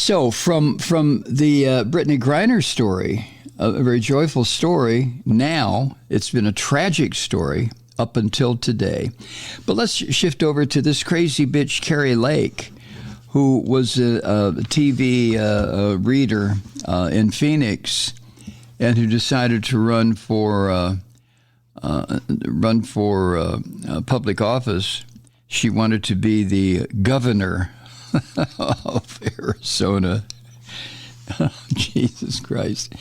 So from the Brittany Griner story, a very joyful story, now it's been a tragic story up until today. But let's shift over to this crazy bitch, Kari Lake, who was a TV reader in Phoenix and who decided to run for public office. She wanted to be the governor of Arizona. Jesus Christ.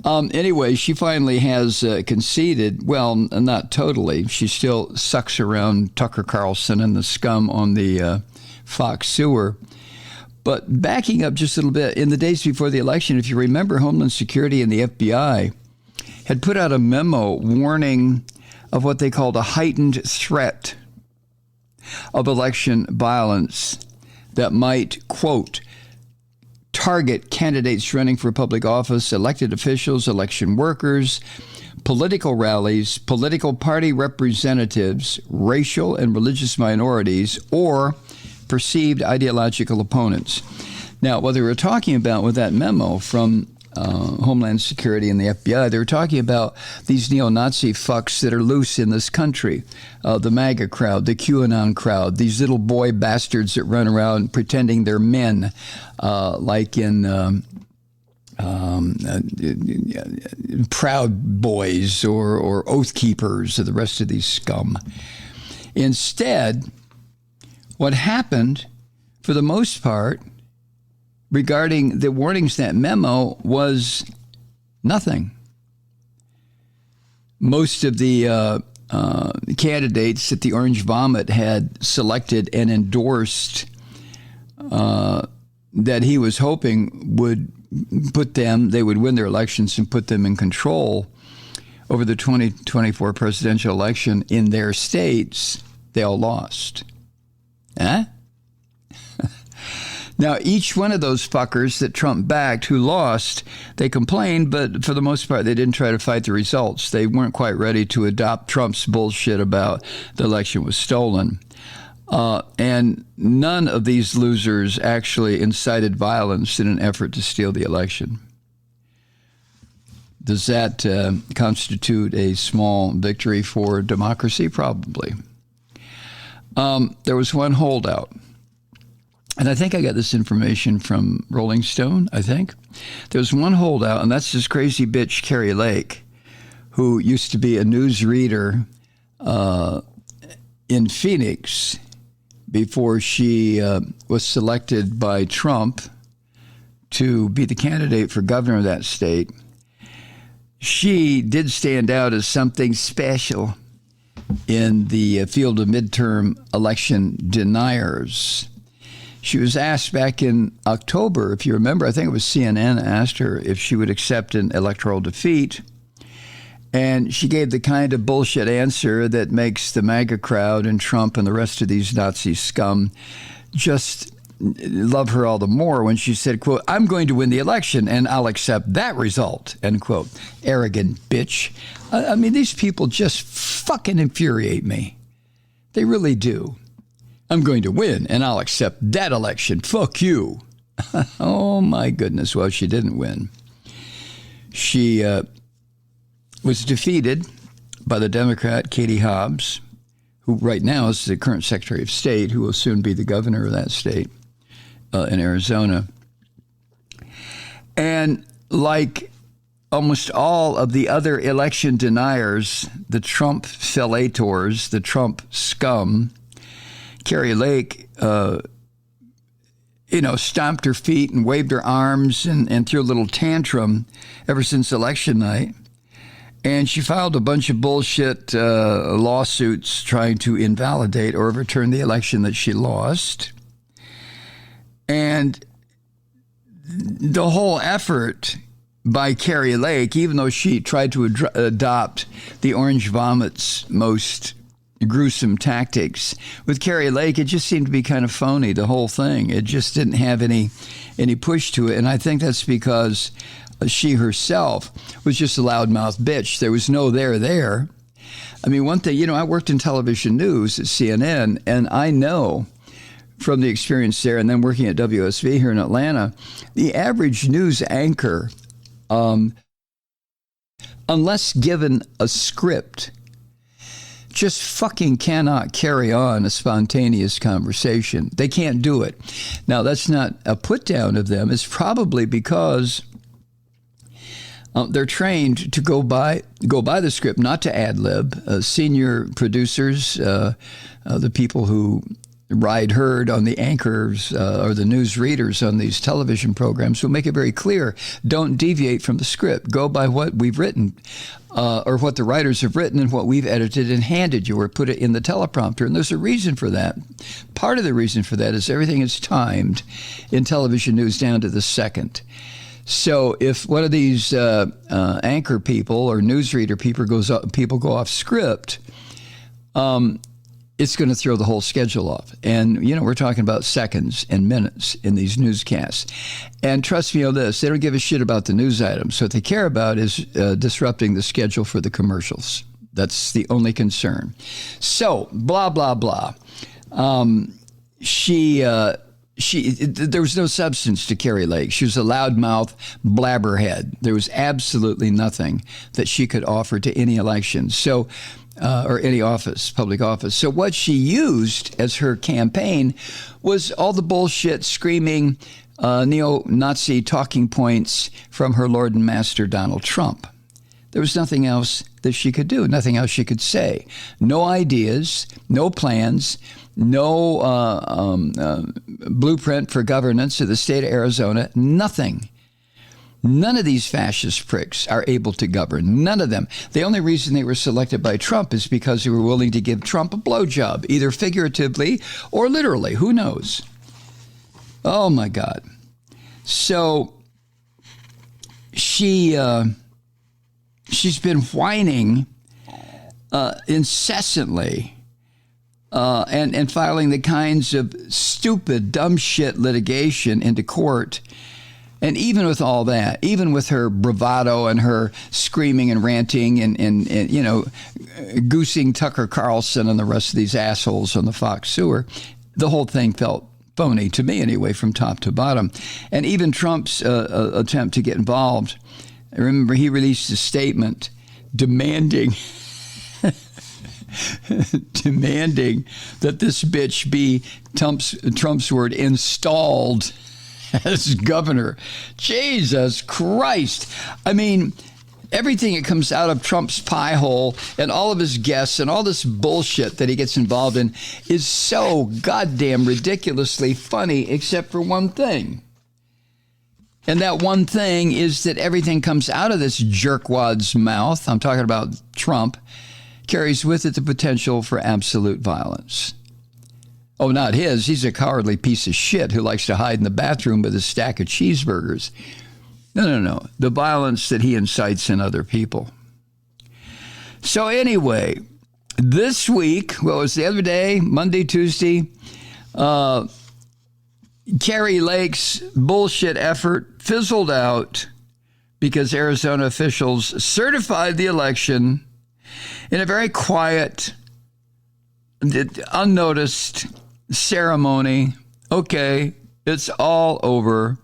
Anyway, she finally has conceded. Well, not totally. She still sucks around Tucker Carlson and the scum on the Fox sewer. But backing up just a little bit, in the days before the election, if you remember, Homeland Security and the FBI had put out a memo warning of what they called a heightened threat of election violence that might, quote, target candidates running for public office, elected officials, election workers, political rallies, political party representatives, racial and religious minorities, or perceived ideological opponents. Now, what they were talking about with that memo from Homeland Security and the FBI, they were talking about these neo-Nazi fucks that are loose in this country, the MAGA crowd, the QAnon crowd, these little boy bastards that run around pretending they're men, like in Proud Boys or Oath Keepers or the rest of these scum. Instead, what happened, for the most part, regarding the warnings in that memo was nothing. Most of the candidates that the Orange Vomit had selected and endorsed that he was hoping would they would win their elections and put them in control over the 2024 presidential election in their states, they all lost. Huh? Now, each one of those fuckers that Trump backed who lost, they complained, but for the most part, they didn't try to fight the results. They weren't quite ready to adopt Trump's bullshit about the election was stolen. And none of these losers actually incited violence in an effort to steal the election. Does that constitute a small victory for democracy? Probably. There was one holdout. And I think I got this information from Rolling Stone, I think. There was one holdout, and that's this crazy bitch, Kari Lake, who used to be a news reader in Phoenix before she was selected by Trump to be the candidate for governor of that state. She did stand out as something special in the field of midterm election deniers. She was asked back in October, if you remember, I think it was CNN asked her if she would accept an electoral defeat. And she gave the kind of bullshit answer that makes the MAGA crowd and Trump and the rest of these Nazi scum just love her all the more when she said, quote, I'm going to win the election and I'll accept that result, end quote. Arrogant bitch. I mean, these people just fucking infuriate me. They really do. I'm going to win, and I'll accept that election. Fuck you. Oh, my goodness. Well, she didn't win. She was defeated by the Democrat, Katie Hobbs, who right now is the current Secretary of State, who will soon be the governor of that state in Arizona. And like almost all of the other election deniers, the Trump fellators, the Trump scum, Kari Lake, stomped her feet and waved her arms and threw a little tantrum ever since election night. And she filed a bunch of bullshit lawsuits trying to invalidate or overturn the election that she lost. And the whole effort by Kari Lake, even though she tried to adopt the Orange Vomit's most gruesome tactics, with Kari Lake, it just seemed to be kind of phony, the whole thing. It just didn't have any push to it. And I think that's because she herself was just a loudmouth bitch. There was no there. I mean, one thing, I worked in television news at CNN, and I know from the experience there and then working at WSV here in Atlanta, the average news anchor, unless given a script, just fucking cannot carry on a spontaneous conversation. They can't do it. Now, that's not a put down of them. It's probably because they're trained to go by the script, not to ad lib. Senior producers, the people who ride herd on the anchors or the news readers on these television programs will make it very clear. Don't deviate from the script. Go by what we've written or what the writers have written and what we've edited and handed you or put it in the teleprompter. And there's a reason for that. Part of the reason for that is everything is timed in television news down to the second. So if one of these anchor people or newsreader people go off script, it's going to throw the whole schedule off. And, we're talking about seconds and minutes in these newscasts. And trust me on this, they don't give a shit about the news items. So what they care about is disrupting the schedule for the commercials. That's the only concern. So, blah, blah, blah. There was no substance to Kari Lake. She was a loudmouth blabberhead. There was absolutely nothing that she could offer to any election. So, or any office, public office. So what she used as her campaign was all the bullshit, screaming neo-Nazi talking points from her Lord and Master Donald Trump. There was nothing else that she could do, nothing else she could say. No ideas, no plans, no blueprint for governance of the state of Arizona, nothing. None of these fascist pricks are able to govern. None of them. The only reason they were selected by Trump is because they were willing to give Trump a blowjob, either figuratively or literally. Who knows? Oh, my God. So she's been whining incessantly and filing the kinds of stupid, dumb shit litigation into court. And even with all that, even with her bravado and her screaming and ranting and goosing Tucker Carlson and the rest of these assholes on the Fox sewer, the whole thing felt phony to me anyway, from top to bottom. And even Trump's attempt to get involved, I remember he released a statement demanding that this bitch be, Trump's word, installed as governor. Jesus Christ. I mean, everything that comes out of Trump's pie hole and all of his guests and all this bullshit that he gets involved in is so goddamn ridiculously funny, except for one thing. And that one thing is that everything comes out of this jerkwad's mouth, I'm talking about Trump, carries with it the potential for absolute violence. Oh, not his. He's a cowardly piece of shit who likes to hide in the bathroom with a stack of cheeseburgers. No. The violence that he incites in other people. So anyway, this week, what was the other day, Monday, Tuesday, Kari Lake's bullshit effort fizzled out because Arizona officials certified the election in a very quiet, unnoticed ceremony. Okay, it's all over.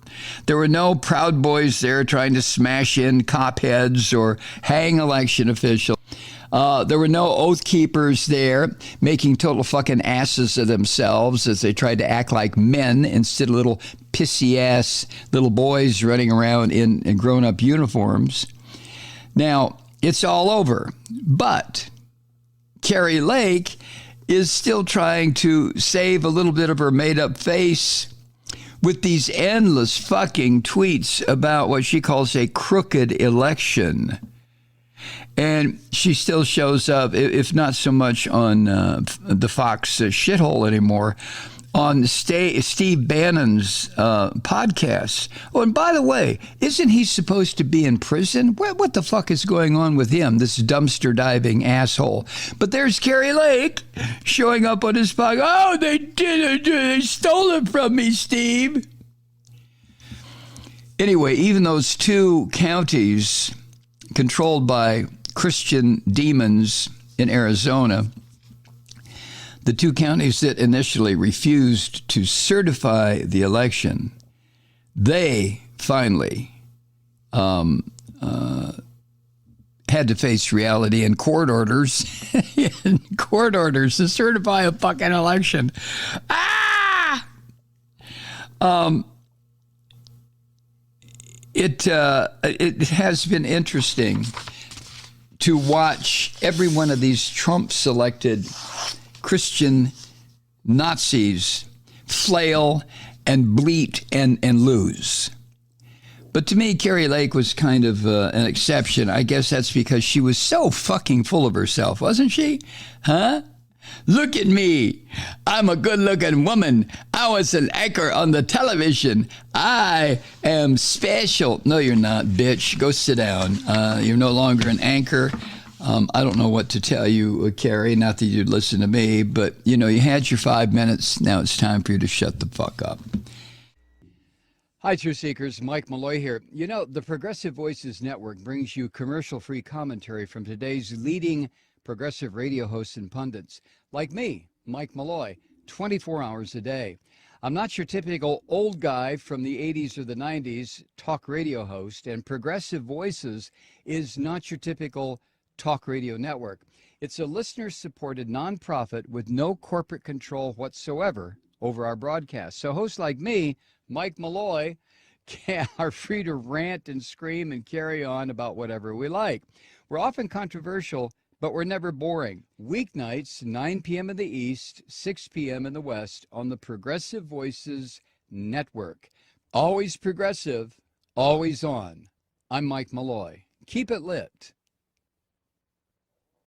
There were no Proud Boys there trying to smash in cop heads or hang election officials. There were no Oath Keepers there making total fucking asses of themselves as they tried to act like men instead of little pissy-ass little boys running around in grown-up uniforms. Now, it's all over. But Kari Lake is still trying to save a little bit of her made-up face with these endless fucking tweets about what she calls a crooked election. And she still shows up, if not so much on the Fox shithole anymore, on Steve Bannon's podcast. Oh, and by the way, isn't he supposed to be in prison? What the fuck is going on with him, this dumpster diving asshole? But there's Kari Lake showing up on his podcast. Oh, they did it. They stole it from me, Steve. Anyway, even those two counties controlled by Christian demons in Arizona, the two counties that initially refused to certify the election, they finally had to face reality and court orders, to certify a fucking election. It has been interesting to watch every one of these Trump-selected Christian Nazis flail and bleat and lose. But to me, Kari Lake was kind of an exception. I guess that's because she was so fucking full of herself, wasn't she? Huh? Look at me. I'm a good-looking woman. I was an anchor on the television. I am special. No, you're not, bitch. Go sit down. You're no longer an anchor. I don't know what to tell you, Kari, not that you'd listen to me, but, you know, you had your 5 minutes. Now it's time for you to shut the fuck up. Hi, Truth Seekers. Mike Malloy here. You know, the Progressive Voices Network brings you commercial-free commentary from today's leading progressive radio hosts and pundits, like me, Mike Malloy, 24 hours a day. I'm not your typical old guy from the 80s or the 90s talk radio host, and Progressive Voices is not your typical talk radio network. It's a listener-supported nonprofit with no corporate control whatsoever over our broadcast. So hosts like me, Mike Malloy, are free to rant and scream and carry on about whatever we like. We're often controversial, but we're never boring. Weeknights, 9 p.m. in the East, 6 p.m. in the West on the Progressive Voices Network. Always progressive, always on. I'm Mike Malloy. Keep it lit.